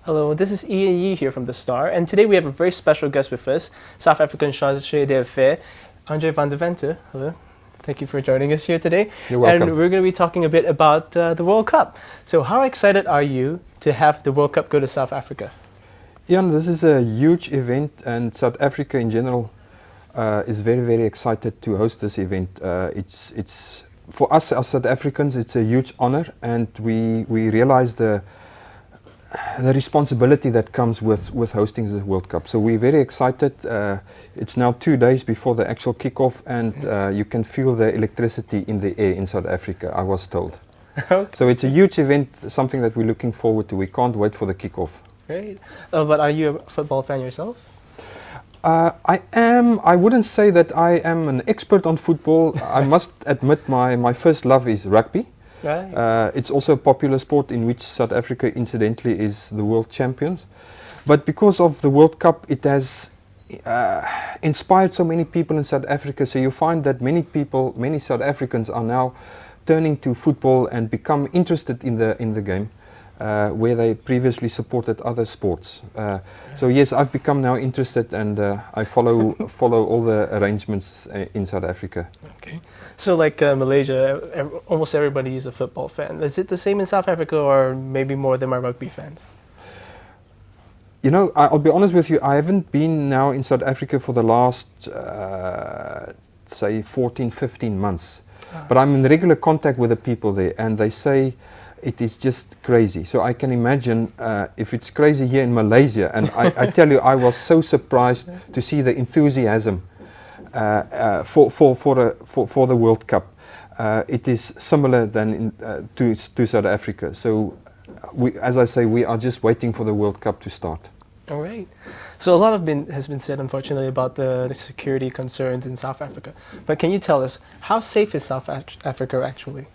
Hello, this is Ian Yee here from The Star, and today we have a very special guest with us, South African Charge d'Affaires, Andre van der Venter. Hello, thank you for joining us here today. You're welcome. And we're going to be talking a bit about the World Cup. So how excited are you to have the World Cup go to South Africa? Ian, this is a huge event, and South Africa in general is very, very excited to host this event. It's for us as South Africans, it's a huge honor, and we realize the responsibility that comes with hosting the World Cup. So we're very excited. It's now 2 days before the actual kickoff, and you can feel the electricity in the air in South Africa, I was told. Okay. So it's a huge event, something that we're looking forward to. We can't wait for the kickoff. Great. But are you a football fan yourself? I am. I wouldn't say that I am an expert on football. I must admit my first love is rugby. Right. It's also a popular sport in which South Africa incidentally is the world champions. But because of the World Cup, it has inspired so many people in South Africa. So you find that many South Africans are now turning to football and become interested in the game. Where they previously supported other sports. So yes, I've become now interested, and I follow all the arrangements in South Africa. Okay. So like Malaysia, almost everybody is a football fan. Is it the same in South Africa, or maybe more of them are rugby fans? You know, I'll be honest with you, I haven't been now in South Africa for the last, say, 14, 15 months. But I'm in regular contact with the people there, and they say it is just crazy. So I can imagine if it's crazy here in Malaysia, and I tell you, I was so surprised to see the enthusiasm for the World Cup. It is similar than to South Africa. So, as I say, we are just waiting for the World Cup to start. All right. So a lot has been said, unfortunately, about the security concerns in South Africa. But can you tell us, how safe is South Africa actually?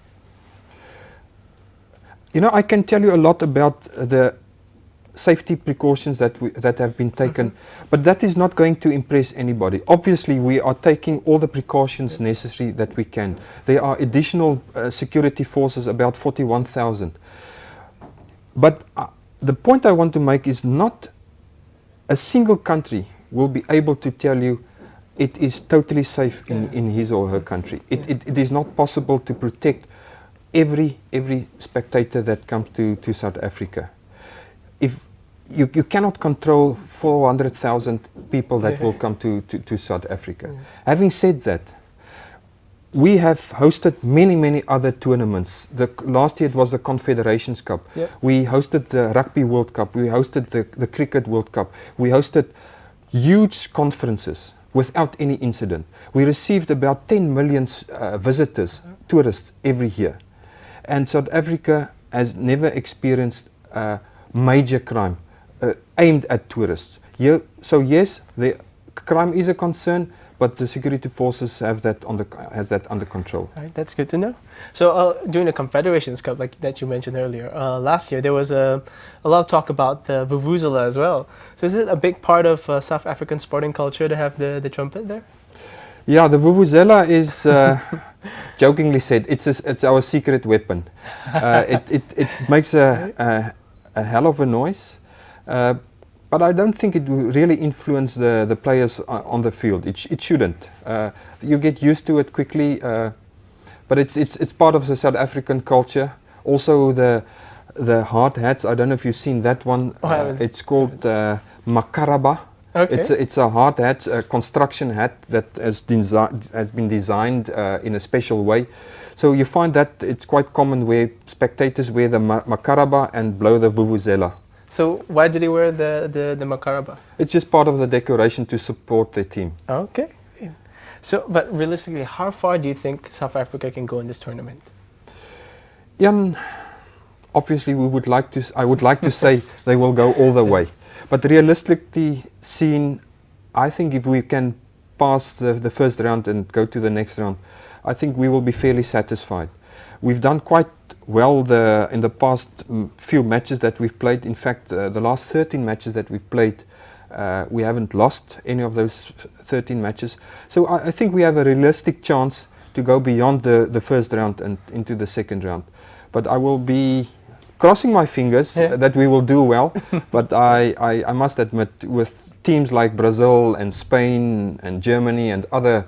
You know, I can tell you a lot about the safety precautions that have been taken, but that is not going to impress anybody. Obviously, we are taking all the precautions necessary that we can. There are additional security forces, about 41,000. But the point I want to make is not a single country will be able to tell you it is totally safe in his or her country. It is not possible to protect every spectator that comes to South Africa. If you cannot control 400,000 people that will come to South Africa. Having said that, we have hosted many other tournaments. Last year it was the Confederations Cup. We hosted the Rugby World Cup. We hosted the Cricket World Cup. We hosted huge conferences without any incident. We received about 10 million visitors, tourists every year. And South Africa has never experienced major crime aimed at tourists. So yes, the crime is a concern, but the security forces have that under control. All right, that's good to know. So during the Confederations Cup, like that you mentioned earlier, last year there was a lot of talk about the vuvuzela as well. So is it a big part of South African sporting culture to have the trumpet there? Yeah, the vuvuzela is, jokingly said, it's our secret weapon. It makes a hell of a noise, but I don't think it will really influence the players on the field. It shouldn't. You get used to it quickly, but it's part of the South African culture. Also the hard hats. I don't know if you've seen that one. It's called makaraba. Okay. It's a hard hat, a construction hat that has been designed in a special way. So you find that it's quite common where spectators wear the makaraba and blow the vuvuzela. So why do they wear the makaraba? It's just part of the decoration to support their team. Okay. So, but realistically, how far do you think South Africa can go in this tournament? Ian, obviously I would like to say they will go all the way. But realistically seen, I think if we can pass the first round and go to the next round, I think we will be fairly satisfied. We've done quite well in the past few matches that we've played. In fact, the last 13 matches that we've played, we haven't lost any of those 13 matches. So I think we have a realistic chance to go beyond the first round and into the second round. But I will be crossing my fingers Yeah. that we will do well. But I must admit, with teams like Brazil and Spain and Germany and other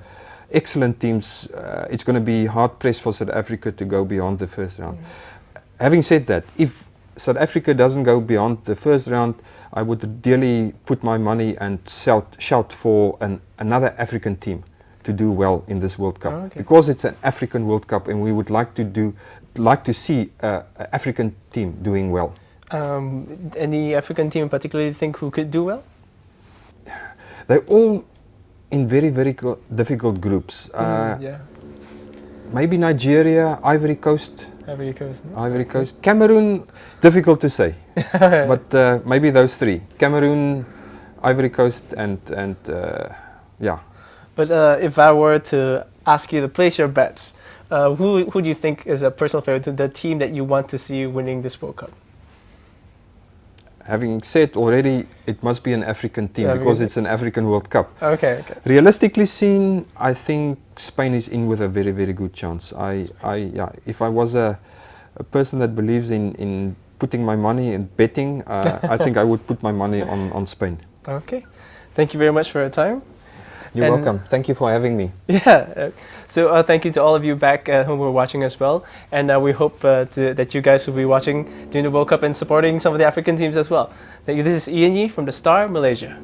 excellent teams, it's going to be hard pressed for South Africa to go beyond the first round. Having said that, if South Africa doesn't go beyond the first round, I would dearly put my money and shout for another African team to do well in this World Cup, Oh, okay. because it's an African World Cup, and we would like to see an African team doing well. Any African team in particular you think who could do well? They're all in very, very difficult groups. Yeah, Maybe Nigeria, Ivory Coast. Ivory Coast. no? Ivory Coast. Cameroon, difficult to say. But maybe those three. Cameroon, Ivory Coast and yeah. But if I were to ask you to place your bets, who do you think is a personal favorite, the team that you want to see winning this World Cup? Having said already, it must be an African team because it's an African World Cup. Okay. Realistically seen, I think Spain is in with a very, very good chance. If I was a person that believes in putting my money in betting, I think I would put my money on Spain. Okay. Thank you very much for your time. You're And- welcome. Thank you for having me. Yeah. So thank you to all of you back who were watching as well. And we hope that you guys will be watching during the World Cup and supporting some of the African teams as well. Thank you. This is Ian Yee from the Star, Malaysia.